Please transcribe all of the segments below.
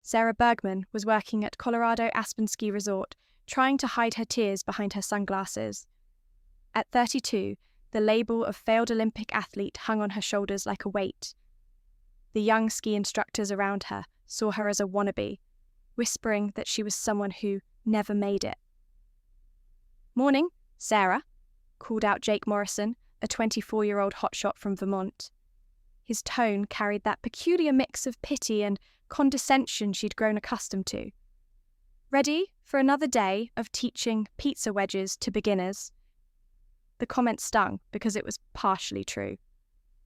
Sarah Bergmann was working at Colorado Aspen Ski Resort, trying to hide her tears behind her sunglasses. At 32, the label of failed Olympic athlete hung on her shoulders like a weight. The young ski instructors around her saw her as a wannabe, whispering that she was someone who never made it. "Morning, Sarah," called out Jake Morrison, a 24-year-old hotshot from Vermont. His tone carried that peculiar mix of pity and condescension she'd grown accustomed to. "Ready for another day of teaching pizza wedges to beginners?" The comment stung because it was partially true.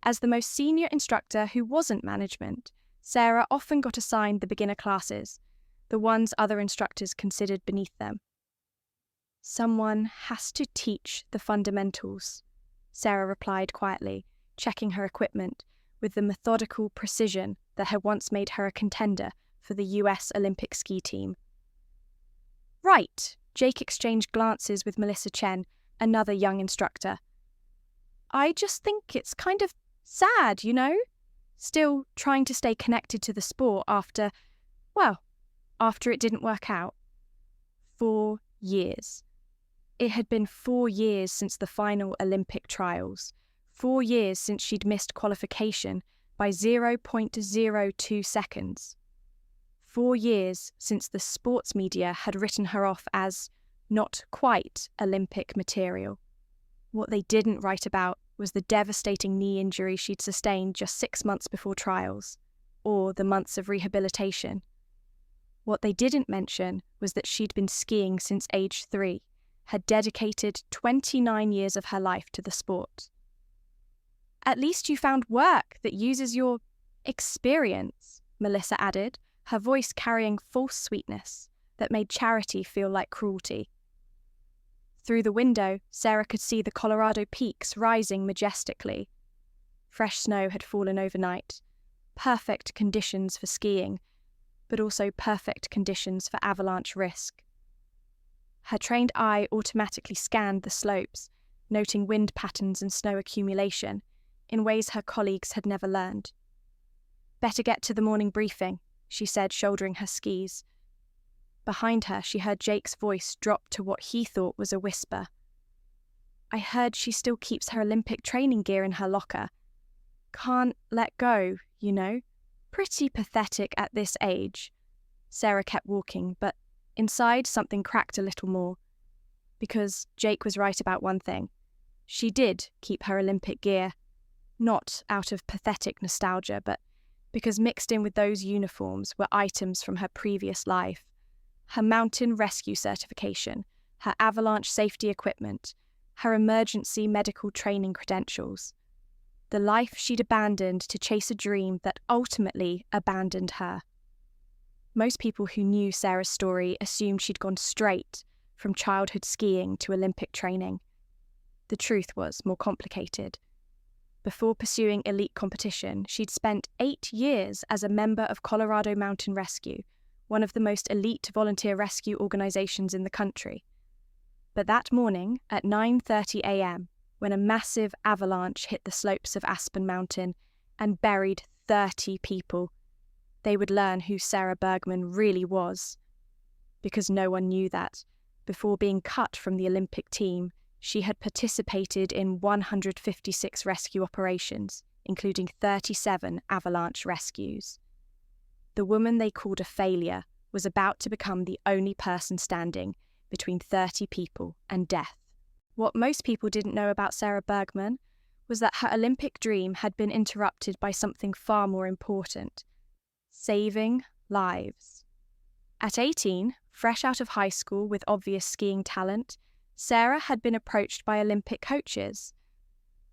As the most senior instructor who wasn't management, Sarah often got assigned the beginner classes, the ones other instructors considered beneath them. "Someone has to teach the fundamentals," Sarah replied quietly, checking her equipment with the methodical precision that had once made her a contender for the US Olympic ski team. "Right," Jake exchanged glances with Melissa Chen, another young instructor. "I just think it's kind of sad, Still trying to stay connected to the sport after it didn't work out." 4 years. It had been 4 years since the final Olympic trials, 4 years since she'd missed qualification by 0.02 seconds. 4 years since the sports media had written her off as not quite Olympic material. What they didn't write about was the devastating knee injury she'd sustained just 6 months before trials, or the months of rehabilitation. What they didn't mention was that she'd been skiing since age 3, had dedicated 29 years of her life to the sport. "At least you found work that uses your experience," Melissa added, her voice carrying false sweetness that made charity feel like cruelty. Through the window, Sarah could see the Colorado peaks rising majestically. Fresh snow had fallen overnight. Perfect conditions for skiing, but also perfect conditions for avalanche risk. Her trained eye automatically scanned the slopes, noting wind patterns and snow accumulation in ways her colleagues had never learned. "Better get to the morning briefing," she said, shouldering her skis. Behind her, she heard Jake's voice drop to what he thought was a whisper. "I heard she still keeps her Olympic training gear in her locker. Can't let go, Pretty pathetic at this age." Sarah kept walking, but inside something cracked a little more. Because Jake was right about one thing. She did keep her Olympic gear. Not out of pathetic nostalgia, but because mixed in with those uniforms were items from her previous life. Her mountain rescue certification, her avalanche safety equipment, her emergency medical training credentials. The life she'd abandoned to chase a dream that ultimately abandoned her. Most people who knew Sarah's story assumed she'd gone straight from childhood skiing to Olympic training. The truth was more complicated. Before pursuing elite competition, she'd spent 8 years as a member of Colorado Mountain Rescue, one of the most elite volunteer rescue organizations in the country. But that morning, at 9:30 a.m., when a massive avalanche hit the slopes of Aspen Mountain and buried 30 people, they would learn who Sarah Bergmann really was. Because no one knew that, before being cut from the Olympic team, she had participated in 156 rescue operations, including 37 avalanche rescues. The woman they called a failure was about to become the only person standing between 30 people and death. What most people didn't know about Sarah Bergmann was that her Olympic dream had been interrupted by something far more important: saving lives. At 18, fresh out of high school with obvious skiing talent, Sarah had been approached by Olympic coaches.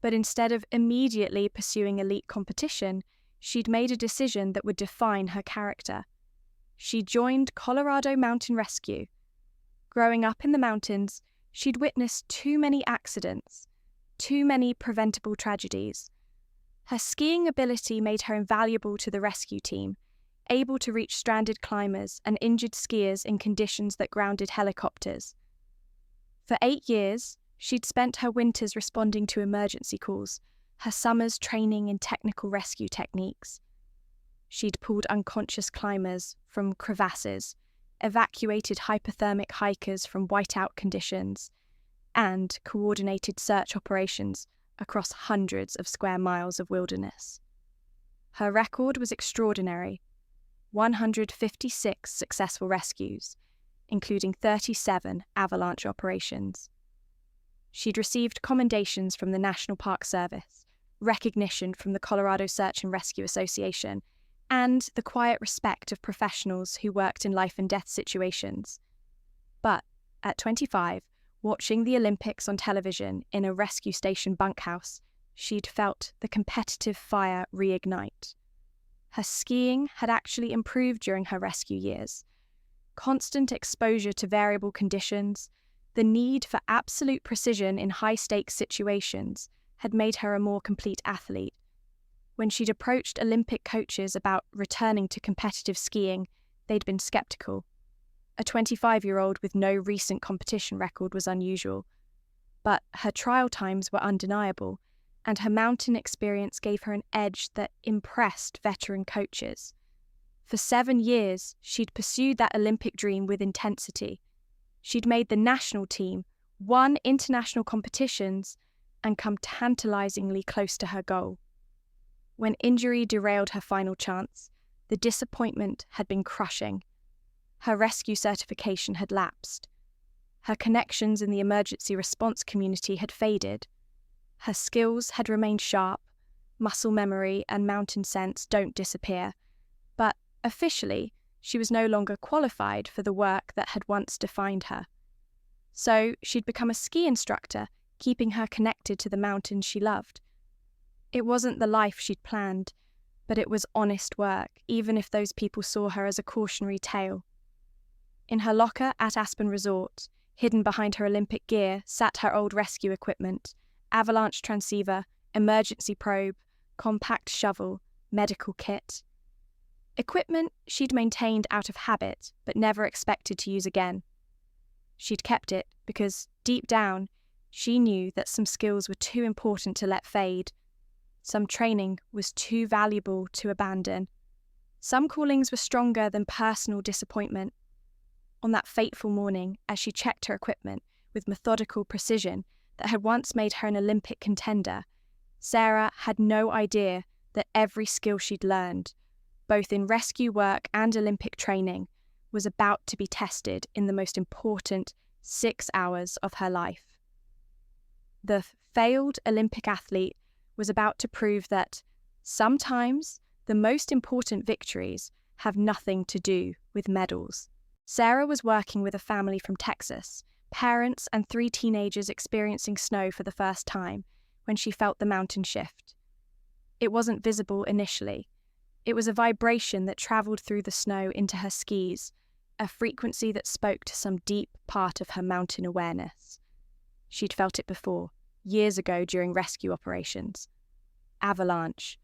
But instead of immediately pursuing elite competition, she'd made a decision that would define her character. She joined Colorado Mountain Rescue. Growing up in the mountains, she'd witnessed too many accidents, too many preventable tragedies. Her skiing ability made her invaluable to the rescue team, able to reach stranded climbers and injured skiers in conditions that grounded helicopters. For 8 years, she'd spent her winters responding to emergency calls, her summers training in technical rescue techniques. She'd pulled unconscious climbers from crevasses, evacuated hypothermic hikers from whiteout conditions, and coordinated search operations across hundreds of square miles of wilderness. Her record was extraordinary: 156 successful rescues, including 37 avalanche operations. She'd received commendations from the National Park Service, recognition from the Colorado Search and Rescue Association, and the quiet respect of professionals who worked in life and death situations. But at 25, watching the Olympics on television in a rescue station bunkhouse, she'd felt the competitive fire reignite. Her skiing had actually improved during her rescue years. Constant exposure to variable conditions, the need for absolute precision in high-stakes situations had made her a more complete athlete. When she'd approached Olympic coaches about returning to competitive skiing, they'd been skeptical. A 25-year-old with no recent competition record was unusual, but her trial times were undeniable, and her mountain experience gave her an edge that impressed veteran coaches. For 7 years, she'd pursued that Olympic dream with intensity. She'd made the national team, won international competitions, and come tantalizingly close to her goal. When injury derailed her final chance, the disappointment had been crushing. Her rescue certification had lapsed. Her connections in the emergency response community had faded. Her skills had remained sharp. Muscle memory and mountain sense don't disappear. But officially, she was no longer qualified for the work that had once defined her. So she'd become a ski instructor, keeping her connected to the mountains she loved. It wasn't the life she'd planned, but it was honest work, even if those people saw her as a cautionary tale. In her locker at Aspen Resort, hidden behind her Olympic gear, sat her old rescue equipment: avalanche transceiver, emergency probe, compact shovel, medical kit. Equipment she'd maintained out of habit, but never expected to use again. She'd kept it because, deep down, she knew that some skills were too important to let fade. Some training was too valuable to abandon. Some callings were stronger than personal disappointment. On that fateful morning, as she checked her equipment with methodical precision that had once made her an Olympic contender, Sarah had no idea that every skill she'd learned, both in rescue work and Olympic training, was about to be tested in the most important 6 hours of her life. The failed Olympic athlete was about to prove that sometimes the most important victories have nothing to do with medals. Sarah was working with a family from Texas, parents and 3 teenagers experiencing snow for the first time, when she felt the mountain shift. It wasn't visible initially. It was a vibration that travelled through the snow into her skis, a frequency that spoke to some deep part of her mountain awareness. She'd felt it before, years ago during rescue operations. Avalanche.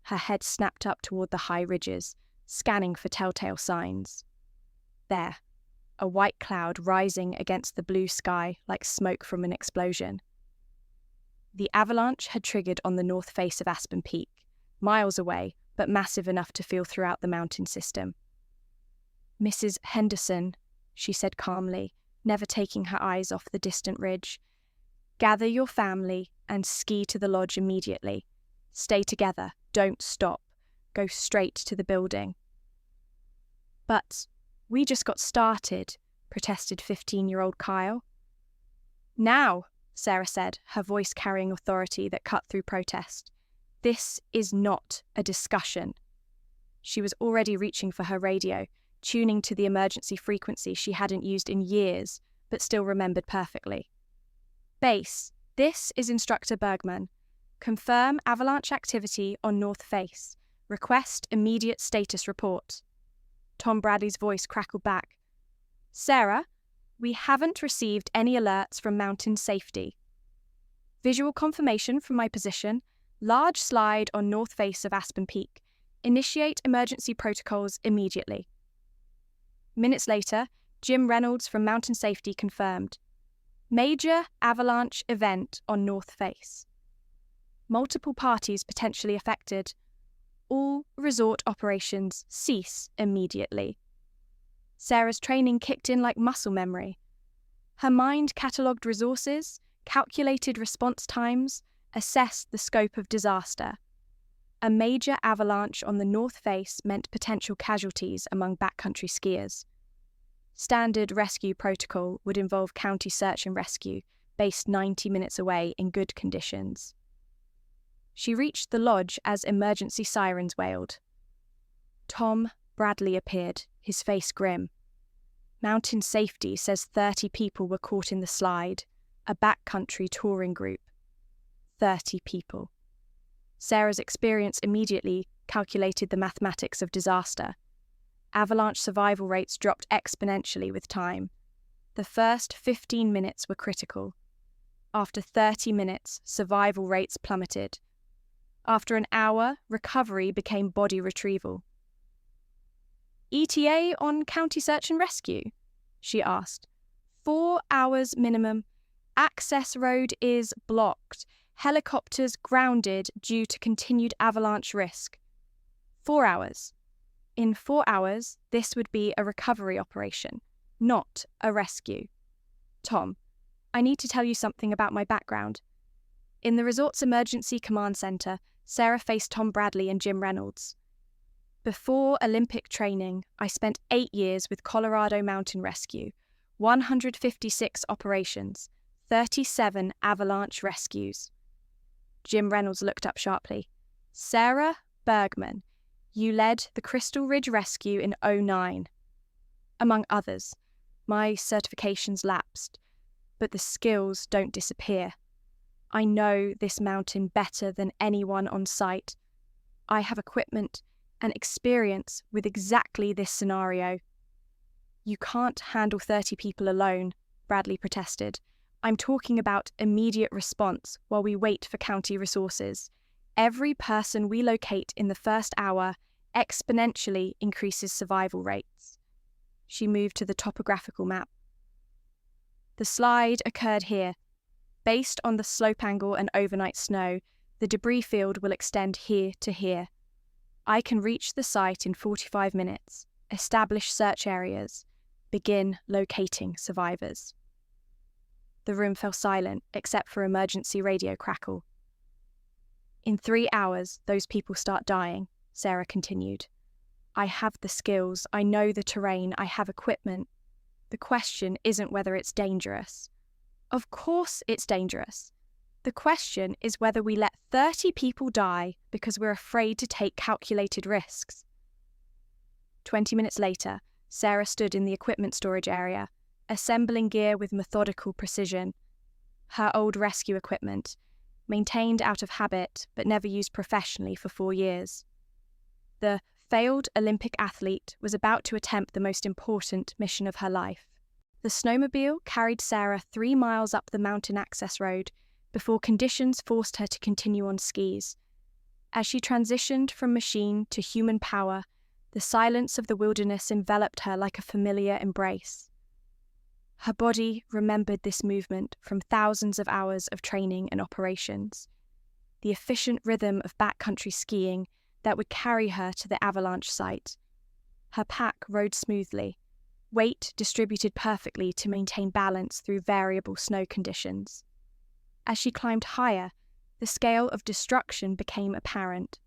Her head snapped up toward the high ridges, scanning for telltale signs. There, a white cloud rising against the blue sky like smoke from an explosion. The avalanche had triggered on the north face of Aspen Peak, miles away, but massive enough to feel throughout the mountain system. "Mrs. Henderson," she said calmly, never taking her eyes off the distant ridge, "gather your family and ski to the lodge immediately. Stay together, don't stop. Go straight to the building." "But we just got started," protested 15-year-old Kyle. "Now," Sarah said, her voice carrying authority that cut through protest. "This is not a discussion." She was already reaching for her radio, tuning to the emergency frequency she hadn't used in years, but still remembered perfectly. "Base, this is Instructor Bergmann. Confirm avalanche activity on North Face. Request immediate status report." Tom Bradley's voice crackled back. "Sarah, we haven't received any alerts from mountain safety. Visual confirmation from my position. Large slide on north face of Aspen Peak. Initiate emergency protocols immediately." Minutes later, Jim Reynolds from Mountain Safety confirmed. "Major avalanche event on north face. Multiple parties potentially affected. all resort operations cease immediately. Sarah's training kicked in like muscle memory. Her mind catalogued resources, calculated response times, assessed the scope of disaster. A major avalanche on the north face meant potential casualties among backcountry skiers. Standard rescue protocol would involve county search and rescue, based 90 minutes away in good conditions. She reached the lodge as emergency sirens wailed. Tom Bradley appeared, his face grim. Mountain Safety says 30 people were caught in the slide, a backcountry touring group. 30 people. Sarah's experience immediately calculated the mathematics of disaster. Avalanche survival rates dropped exponentially with time. The first 15 minutes were critical. After 30 minutes, survival rates plummeted. After an hour, recovery became body retrieval. ETA on county search and rescue? She asked. 4 hours minimum. Access road is blocked. Helicopters grounded due to continued avalanche risk. 4 hours. In 4 hours, this would be a recovery operation, not a rescue. Tom, I need to tell you something about my background. In the resort's emergency command center, Sarah faced Tom Bradley and Jim Reynolds. Before Olympic training, I spent 8 years with Colorado Mountain Rescue, 156 operations, 37 avalanche rescues. Jim Reynolds looked up sharply. Sarah Bergmann, you led the Crystal Ridge Rescue in 2009. Among others, my certifications lapsed, but the skills don't disappear. I know this mountain better than anyone on site. I have equipment and experience with exactly this scenario. You can't handle 30 people alone, Bradley protested. I'm talking about immediate response while we wait for county resources. Every person we locate in the first hour exponentially increases survival rates. She moved to the topographical map. The slide occurred here. Based on the slope angle and overnight snow, the debris field will extend here to here. I can reach the site in 45 minutes, establish search areas, begin locating survivors. The room fell silent, except for emergency radio crackle. In 3 hours, those people start dying, Sarah continued. I have the skills, I know the terrain, I have equipment. The question isn't whether it's dangerous. Of course it's dangerous. The question is whether we let 30 people die because we're afraid to take calculated risks. 20 minutes later, Sarah stood in the equipment storage area, assembling gear with methodical precision. Her old rescue equipment, maintained out of habit but never used professionally for 4 years. The failed Olympic athlete was about to attempt the most important mission of her life. The snowmobile carried Sarah 3 miles up the mountain access road before conditions forced her to continue on skis. As she transitioned from machine to human power, the silence of the wilderness enveloped her like a familiar embrace. Her body remembered this movement from thousands of hours of training and operations, the efficient rhythm of backcountry skiing that would carry her to the avalanche site. Her pack rode smoothly, weight distributed perfectly to maintain balance through variable snow conditions. As she climbed higher, the scale of destruction became apparent.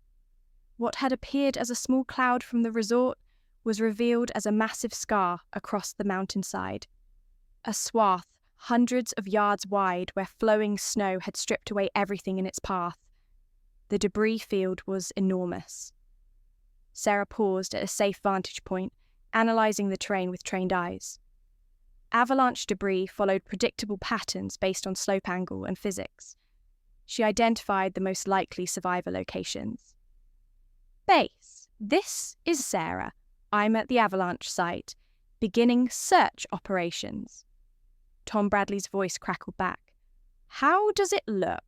What had appeared as a small cloud from the resort was revealed as a massive scar across the mountainside. A swath hundreds of yards wide where flowing snow had stripped away everything in its path. The debris field was enormous. Sarah paused at a safe vantage point, analysing the terrain with trained eyes. Avalanche debris followed predictable patterns based on slope angle and physics. She identified the most likely survivor locations. Base, this is Sarah. I'm at the avalanche site, beginning search operations. Tom Bradley's voice crackled back. How does it look?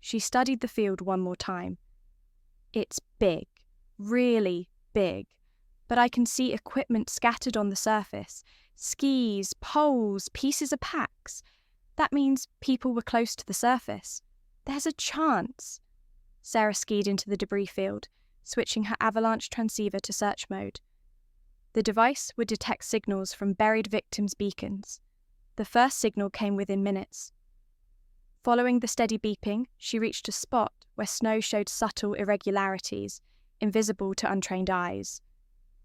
She studied the field one more time. It's big, really big, but I can see equipment scattered on the surface. Skis, poles, pieces of packs. That means people were close to the surface. There's a chance. Sarah skied into the debris field, switching her Avalanche transceiver to search mode. The device would detect signals from buried victims' beacons. The first signal came within minutes. Following the steady beeping, she reached a spot where snow showed subtle irregularities, invisible to untrained eyes.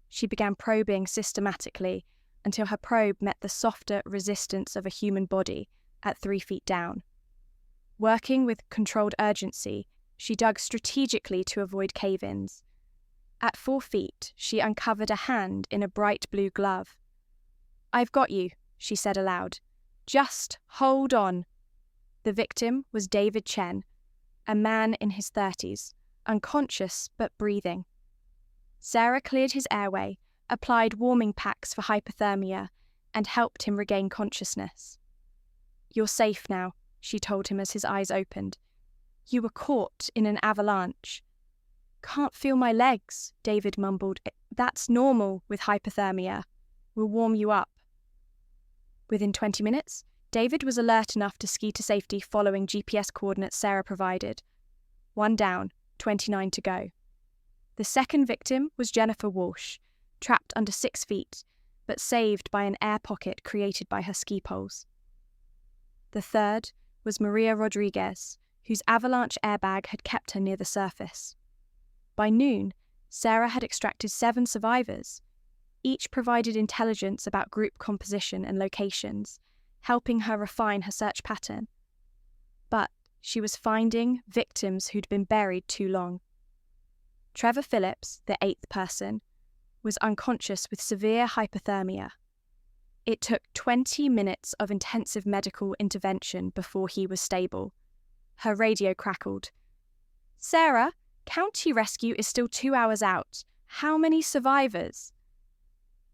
She began probing systematically until her probe met the softer resistance of a human body at 3 feet down. Working with controlled urgency, she dug strategically to avoid cave-ins. At 4 feet, she uncovered a hand in a bright blue glove. "I've got you," she said aloud. "Just hold on." The victim was David Chen, a man in his 30s, unconscious but breathing. Sarah cleared his airway, applied warming packs for hypothermia, and helped him regain consciousness. "You're safe now," she told him as his eyes opened. "You were caught in an avalanche." "Can't feel my legs," David mumbled. "That's normal with hypothermia. We'll warm you up." Within 20 minutes, David was alert enough to ski to safety following GPS coordinates Sarah provided. 1 down, 29 to go. The second victim was Jennifer Walsh, trapped under 6 feet, but saved by an air pocket created by her ski poles. The third was Maria Rodriguez, whose avalanche airbag had kept her near the surface. By noon, Sarah had extracted 7 survivors. Each provided intelligence about group composition and locations, helping her refine her search pattern. But she was finding victims who'd been buried too long. Trevor Phillips, the 8th person, was unconscious with severe hypothermia. It took 20 minutes of intensive medical intervention before he was stable. Her radio crackled. "Sarah, county rescue is still 2 hours out. How many survivors?"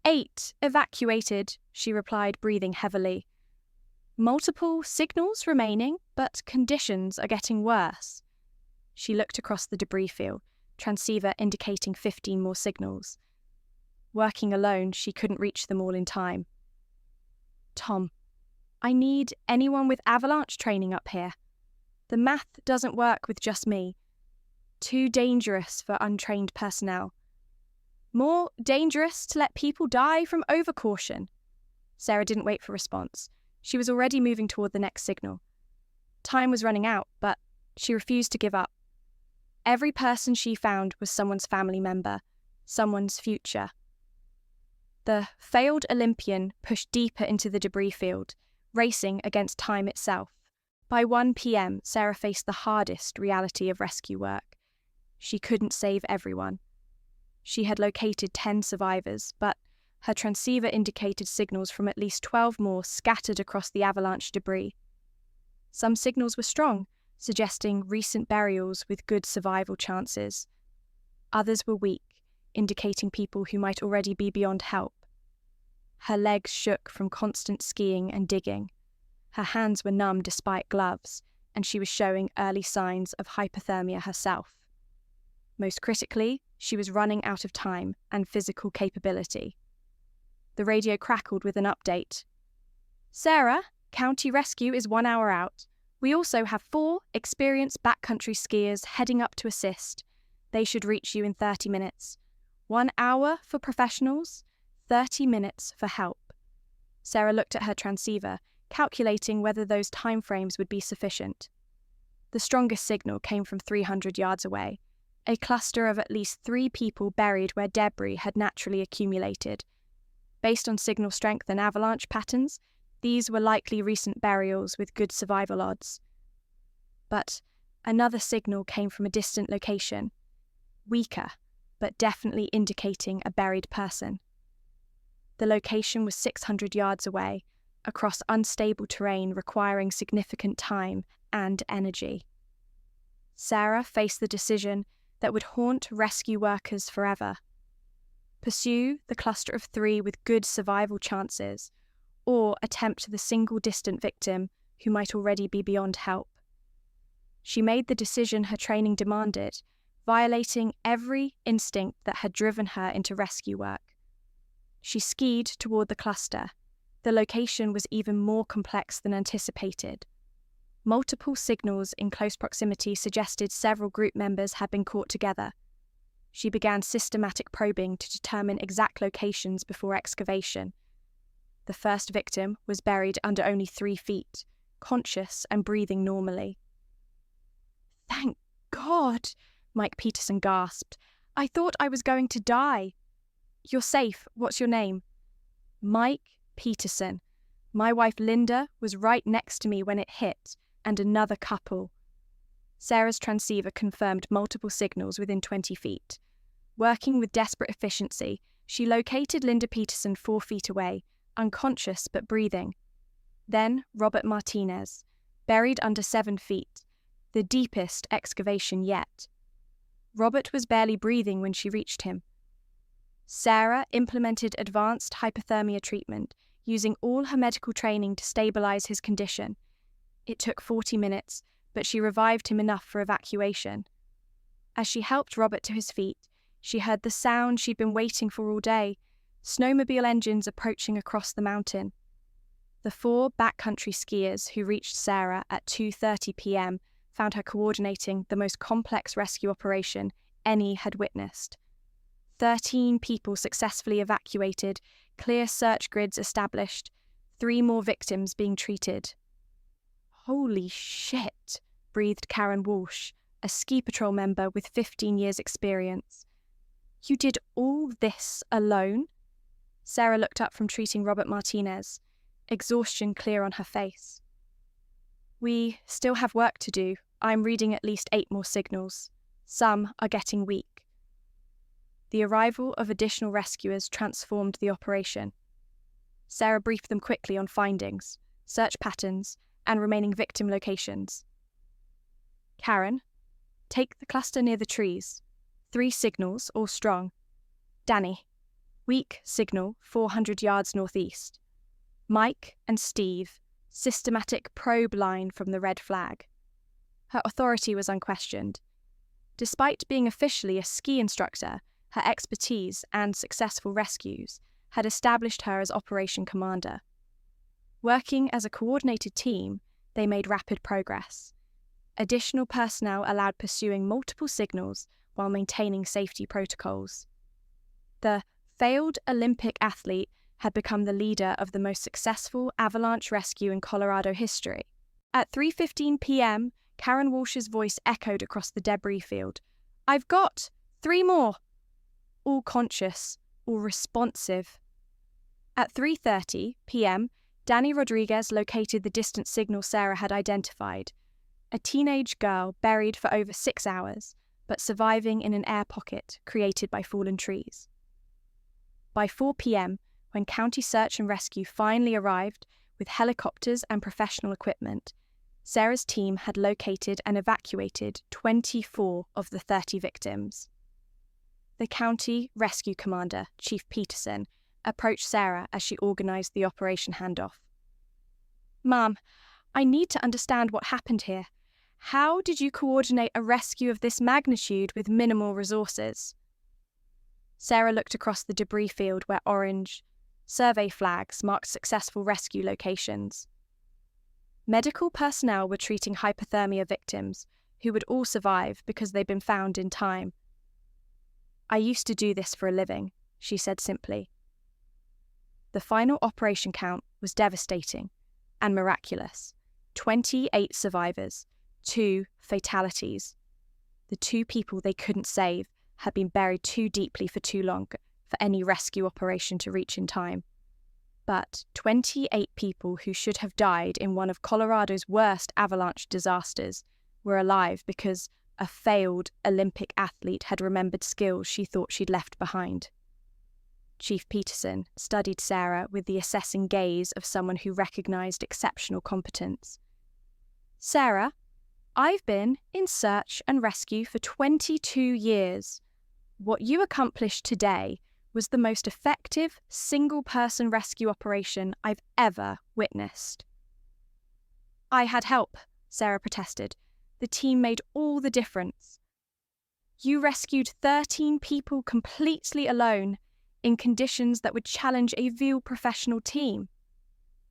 8 evacuated, she replied, breathing heavily. "Multiple signals remaining, but conditions are getting worse." She looked across the debris field, transceiver indicating 15 more signals. Working alone, she couldn't reach them all in time. "Tom, I need anyone with avalanche training up here. The math doesn't work with just me. Too dangerous for untrained personnel. More dangerous to let people die from overcaution." Sarah didn't wait for response. She was already moving toward the next signal. Time was running out, but she refused to give up. Every person she found was someone's family member, someone's future. The failed Olympian pushed deeper into the debris field, racing against time itself. By 1 p.m., Sarah faced the hardest reality of rescue work. She couldn't save everyone. She had located 10 survivors, but her transceiver indicated signals from at least 12 more scattered across the avalanche debris. Some signals were strong, suggesting recent burials with good survival chances. Others were weak, indicating people who might already be beyond help. Her legs shook from constant skiing and digging. Her hands were numb despite gloves, and she was showing early signs of hypothermia herself. Most critically, she was running out of time and physical capability. The radio crackled with an update. "Sarah, county rescue is 1 hour out. We also have 4 experienced backcountry skiers heading up to assist. They should reach you in 30 minutes. 1 hour for professionals, 30 minutes for help." Sarah looked at her transceiver, calculating whether those timeframes would be sufficient. The strongest signal came from 300 yards away, a cluster of at least 3 people buried where debris had naturally accumulated. Based on signal strength and avalanche patterns, these were likely recent burials with good survival odds. But another signal came from a distant location, weaker, but definitely indicating a buried person. The location was 600 yards away, across unstable terrain requiring significant time and energy. Sarah faced the decision that would haunt rescue workers forever. Pursue the cluster of 3 with good survival chances, or attempt the single distant victim who might already be beyond help. She made the decision her training demanded, violating every instinct that had driven her into rescue work. She skied toward the cluster. The location was even more complex than anticipated. Multiple signals in close proximity suggested several group members had been caught together. She began systematic probing to determine exact locations before excavation. The first victim was buried under only 3 feet, conscious and breathing normally. "Thank God," Mike Peterson gasped. "I thought I was going to die." "You're safe. What's your name?" "Mike Peterson. My wife Linda was right next to me when it hit, and another couple." Sarah's transceiver confirmed multiple signals within 20 feet. Working with desperate efficiency, she located Linda Peterson 4 feet away, unconscious but breathing. Then Robert Martinez, buried under 7 feet, the deepest excavation yet. Robert was barely breathing when she reached him. Sarah implemented advanced hypothermia treatment, using all her medical training to stabilize his condition. It took 40 minutes, but she revived him enough for evacuation. As she helped Robert to his feet, she heard the sound she'd been waiting for all day, snowmobile engines approaching across the mountain. The 4 backcountry skiers who reached Sarah at 2:30 p.m. found her coordinating the most complex rescue operation any had witnessed. 13 people successfully evacuated, clear search grids established, 3 more victims being treated. "Holy shit," breathed Karen Walsh, a ski patrol member with 15 years' experience. "You did all this alone?" Sarah looked up from treating Robert Martinez, exhaustion clear on her face. "We still have work to do. I'm reading at least 8 more signals. Some are getting weak." The arrival of additional rescuers transformed the operation. Sarah briefed them quickly on findings, search patterns, and remaining victim locations. "Karen, take the cluster near the trees. 3 signals, all strong. Danny, weak signal 400 yards northeast. Mike and Steve, systematic probe line from the red flag." Her authority was unquestioned. Despite being officially a ski instructor, her expertise and successful rescues had established her as operation commander. Working as a coordinated team, they made rapid progress. Additional personnel allowed pursuing multiple signals while maintaining safety protocols. The failed Olympic athlete had become the leader of the most successful avalanche rescue in Colorado history. At 3:15 p.m., Karen Walsh's voice echoed across the debris field. "I've got 3 more!" All conscious, all responsive. At 3:30 p.m., Danny Rodriguez located the distant signal Sarah had identified. A teenage girl buried for over 6 hours, but surviving in an air pocket created by fallen trees. By 4 p.m., when County Search and Rescue finally arrived with helicopters and professional equipment, Sarah's team had located and evacuated 24 of the 30 victims. The county rescue commander, Chief Peterson, approached Sarah as she organized the operation handoff. "Ma'am, I need to understand what happened here. How did you coordinate a rescue of this magnitude with minimal resources?" Sarah looked across the debris field where orange survey flags marked successful rescue locations. Medical personnel were treating hypothermia victims, who would all survive because they'd been found in time. "I used to do this for a living," she said simply. The final operation count was devastating and miraculous. 28 survivors, 2 fatalities. The 2 people they couldn't save had been buried too deeply for too long for any rescue operation to reach in time. But 28 people who should have died in one of Colorado's worst avalanche disasters were alive because a failed Olympic athlete had remembered skills she thought she'd left behind. Chief Peterson studied Sarah with the assessing gaze of someone who recognized exceptional competence. "Sarah, I've been in search and rescue for 22 years. What you accomplished today was the most effective single-person rescue operation I've ever witnessed." "I had help," Sarah protested. "The team made all the difference. You rescued 13 people completely alone in conditions that would challenge a real professional team.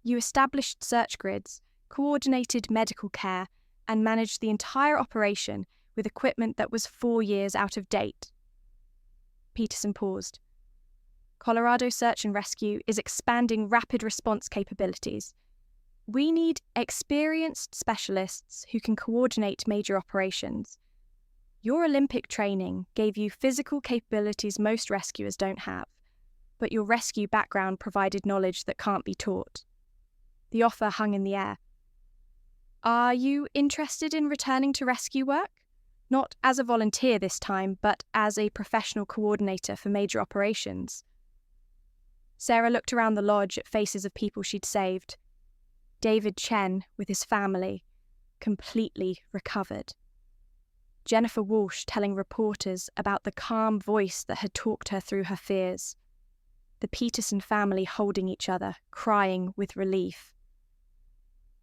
You established search grids, coordinated medical care, and managed the entire operation with equipment that was 4 years out of date. Peterson paused. Colorado Search and Rescue is expanding rapid response capabilities. We need experienced specialists who can coordinate major operations. Your Olympic training gave you physical capabilities most rescuers don't have, but your rescue background provided knowledge that can't be taught. The offer hung in the air. Are you interested in returning to rescue work? Not as a volunteer this time, but as a professional coordinator for major operations. Sarah looked around the lodge at faces of people she'd saved. David Chen, with his family, completely recovered. Jennifer Walsh telling reporters about the calm voice that had talked her through her fears. The Peterson family holding each other, crying with relief.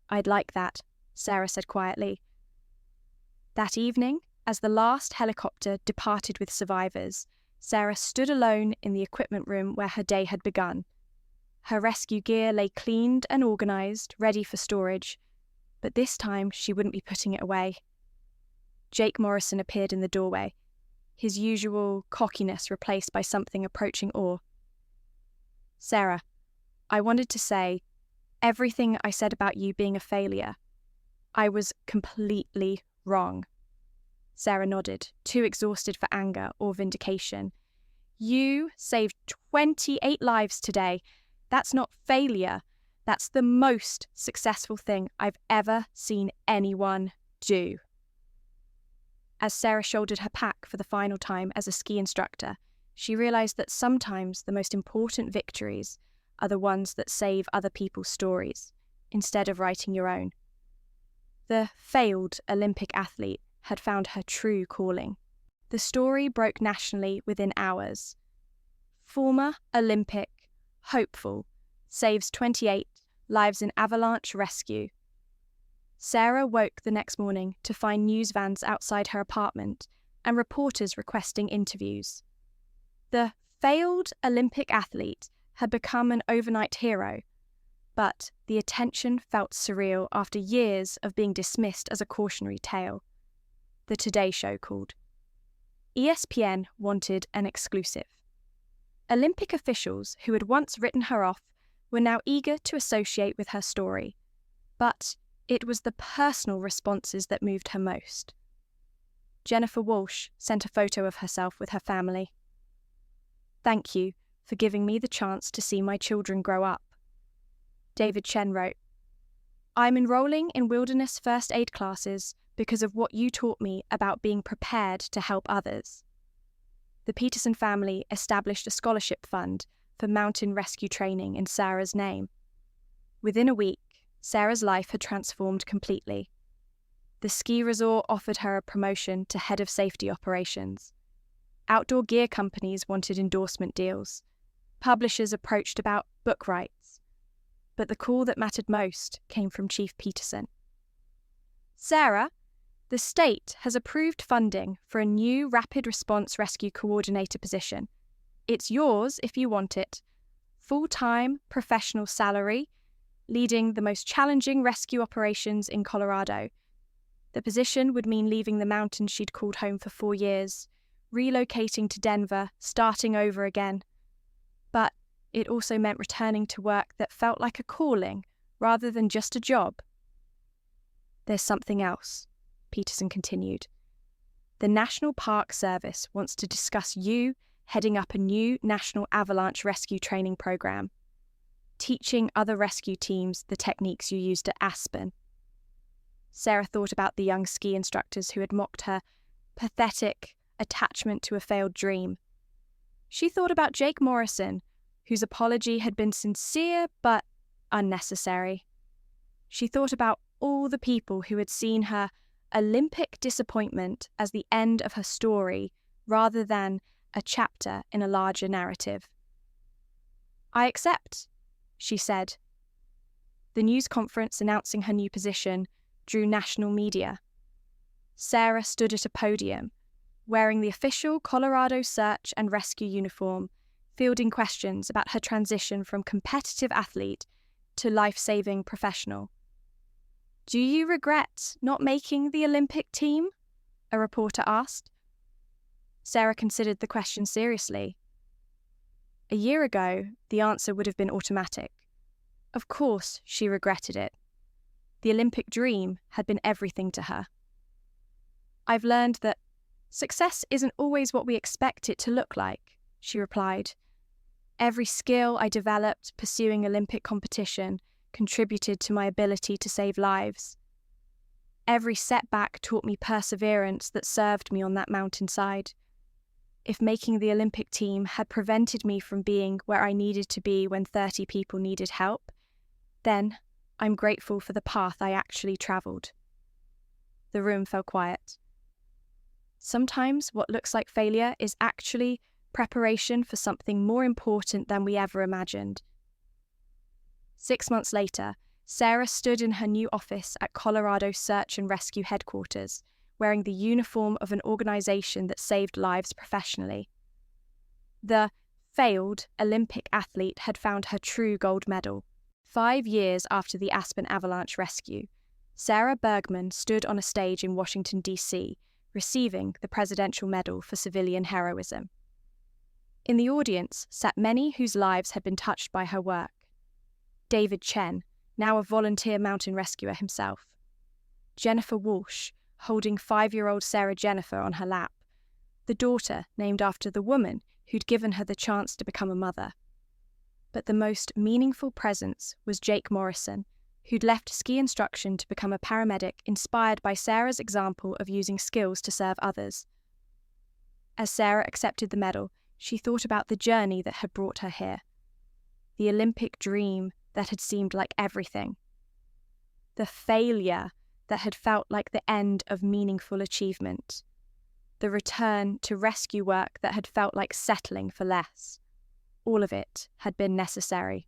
I'd like that, Sarah said quietly. That evening, as the last helicopter departed with survivors, Sarah stood alone in the equipment room where her day had begun. Her rescue gear lay cleaned and organised, ready for storage, but this time she wouldn't be putting it away. Jake Morrison appeared in the doorway, his usual cockiness replaced by something approaching awe. Sarah, I wanted to say, everything I said about you being a failure, I was completely wrong. Sarah nodded, too exhausted for anger or vindication. You saved 28 lives today. That's not failure. That's the most successful thing I've ever seen anyone do. As Sarah shouldered her pack for the final time as a ski instructor, she realised that sometimes the most important victories are the ones that save other people's stories, instead of writing your own. The failed Olympic athlete had found her true calling. The story broke nationally within hours. Former Olympic hopeful saves 28 lives in Avalanche rescue. Sarah woke the next morning to find news vans outside her apartment and reporters requesting interviews. The failed Olympic athlete had become an overnight hero, but the attention felt surreal after years of being dismissed as a cautionary tale. The Today Show called. ESPN wanted an exclusive. Olympic officials who had once written her off were now eager to associate with her story, but it was the personal responses that moved her most. Jennifer Walsh sent a photo of herself with her family. Thank you for giving me the chance to see my children grow up. David Chen wrote, I'm enrolling in wilderness first aid classes because of what you taught me about being prepared to help others. The Peterson family established a scholarship fund for mountain rescue training in Sarah's name. Within a week, Sarah's life had transformed completely. The ski resort offered her a promotion to head of safety operations. Outdoor gear companies wanted endorsement deals. Publishers approached about book rights. But the call that mattered most came from Chief Peterson. Sarah, the state has approved funding for a new rapid response rescue coordinator position. It's yours if you want it. Full-time, professional salary, leading the most challenging rescue operations in Colorado. The position would mean leaving the mountains she'd called home for 4 years, relocating to Denver, starting over again. But it also meant returning to work that felt like a calling rather than just a job. There's something else, Peterson continued. The National Park Service wants to discuss you heading up a new National Avalanche Rescue Training Program, teaching other rescue teams the techniques you used at Aspen. Sarah thought about the young ski instructors who had mocked her pathetic attachment to a failed dream. She thought about Jake Morrison, whose apology had been sincere but unnecessary. She thought about all the people who had seen her Olympic disappointment as the end of her story rather than a chapter in a larger narrative. I accept, she said. The news conference announcing her new position drew national media. Sarah stood at a podium, wearing the official Colorado Search and Rescue uniform, fielding questions about her transition from competitive athlete to life-saving professional. Do you regret not making the Olympic team? A reporter asked. Sarah considered the question seriously. A year ago, the answer would have been automatic. Of course, she regretted it. The Olympic dream had been everything to her. I've learned that success isn't always what we expect it to look like, she replied. Every skill I developed pursuing Olympic competition contributed to my ability to save lives. Every setback taught me perseverance that served me on that mountainside. If making the Olympic team had prevented me from being where I needed to be when 30 people needed help, then I'm grateful for the path I actually travelled. The room fell quiet. Sometimes what looks like failure is actually preparation for something more important than we ever imagined. 6 months later, Sarah stood in her new office at Colorado Search and Rescue Headquarters, wearing the uniform of an organization that saved lives professionally. The failed Olympic athlete had found her true gold medal. 5 years after the Aspen Avalanche rescue, Sarah Bergmann stood on a stage in Washington, D.C., receiving the Presidential Medal for Civilian Heroism. In the audience sat many whose lives had been touched by her work. David Chen, now a volunteer mountain rescuer himself. Jennifer Walsh, holding 5-year-old Sarah Jennifer on her lap, the daughter named after the woman who'd given her the chance to become a mother. But the most meaningful presence was Jake Morrison, who'd left ski instruction to become a paramedic, inspired by Sarah's example of using skills to serve others. As Sarah accepted the medal, she thought about the journey that had brought her here. The Olympic dream that had seemed like everything. The failure that had felt like the end of meaningful achievement. The return to rescue work that had felt like settling for less. All of it had been necessary.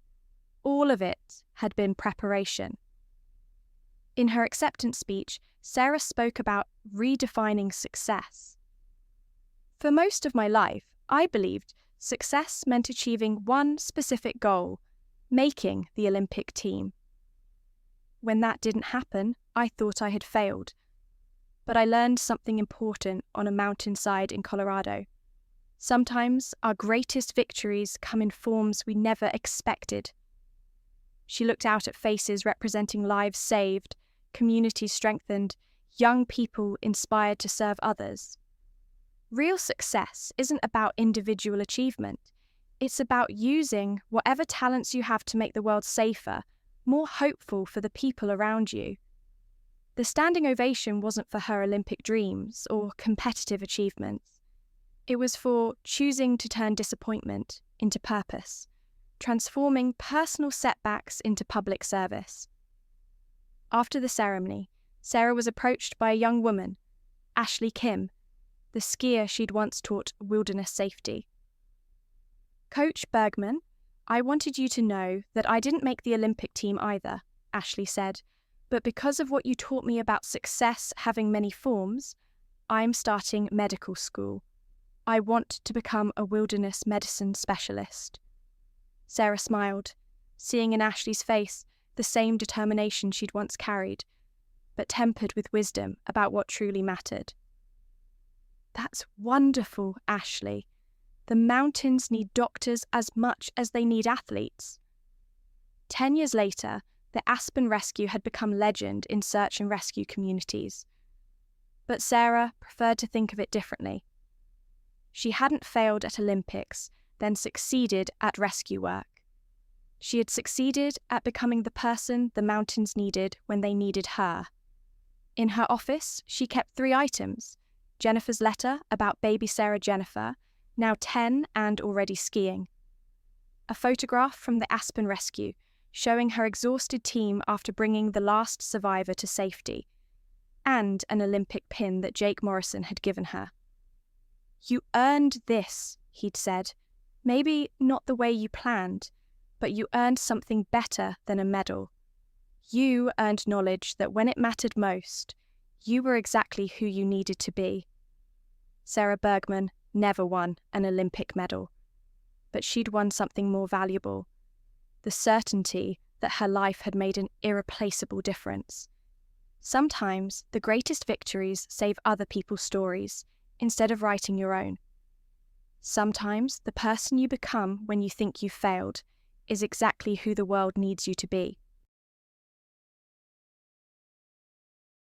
All of it had been preparation. In her acceptance speech, Sarah spoke about redefining success. For most of my life, I believed success meant achieving one specific goal, making the Olympic team. When that didn't happen, I thought I had failed. But I learned something important on a mountainside in Colorado. Sometimes our greatest victories come in forms we never expected. She looked out at faces representing lives saved, communities strengthened, young people inspired to serve others. Real success isn't about individual achievement. It's about using whatever talents you have to make the world safer, more hopeful for the people around you. The standing ovation wasn't for her Olympic dreams or competitive achievements. It was for choosing to turn disappointment into purpose, transforming personal setbacks into public service. After the ceremony, Sarah was approached by a young woman, Ashley Kim, the skier she'd once taught wilderness safety. "Coach Bergmann, I wanted you to know that I didn't make the Olympic team either," Ashley said, "but because of what you taught me about success having many forms, I'm starting medical school. I want to become a wilderness medicine specialist." Sarah smiled, seeing in Ashley's face the same determination she'd once carried, but tempered with wisdom about what truly mattered. "That's wonderful, Ashley. The mountains need doctors as much as they need athletes." 10 years later, the Aspen Rescue had become legend in search and rescue communities. But Sarah preferred to think of it differently. She hadn't failed at Olympics, then succeeded at rescue work. She had succeeded at becoming the person the mountains needed when they needed her. In her office, she kept 3 items: Jennifer's letter about baby Sarah Jennifer, now 10 and already skiing. A photograph from the Aspen Rescue, showing her exhausted team after bringing the last survivor to safety, and an Olympic pin that Jake Morrison had given her. "You earned this," he'd said. "Maybe not the way you planned, but you earned something better than a medal. You earned knowledge that when it mattered most, you were exactly who you needed to be." Sarah Bergmann never won an Olympic medal, but she'd won something more valuable: the certainty that her life had made an irreplaceable difference. Sometimes the greatest victories save other people's stories, instead of writing your own. Sometimes the person you become when you think you've failed is exactly who the world needs you to be.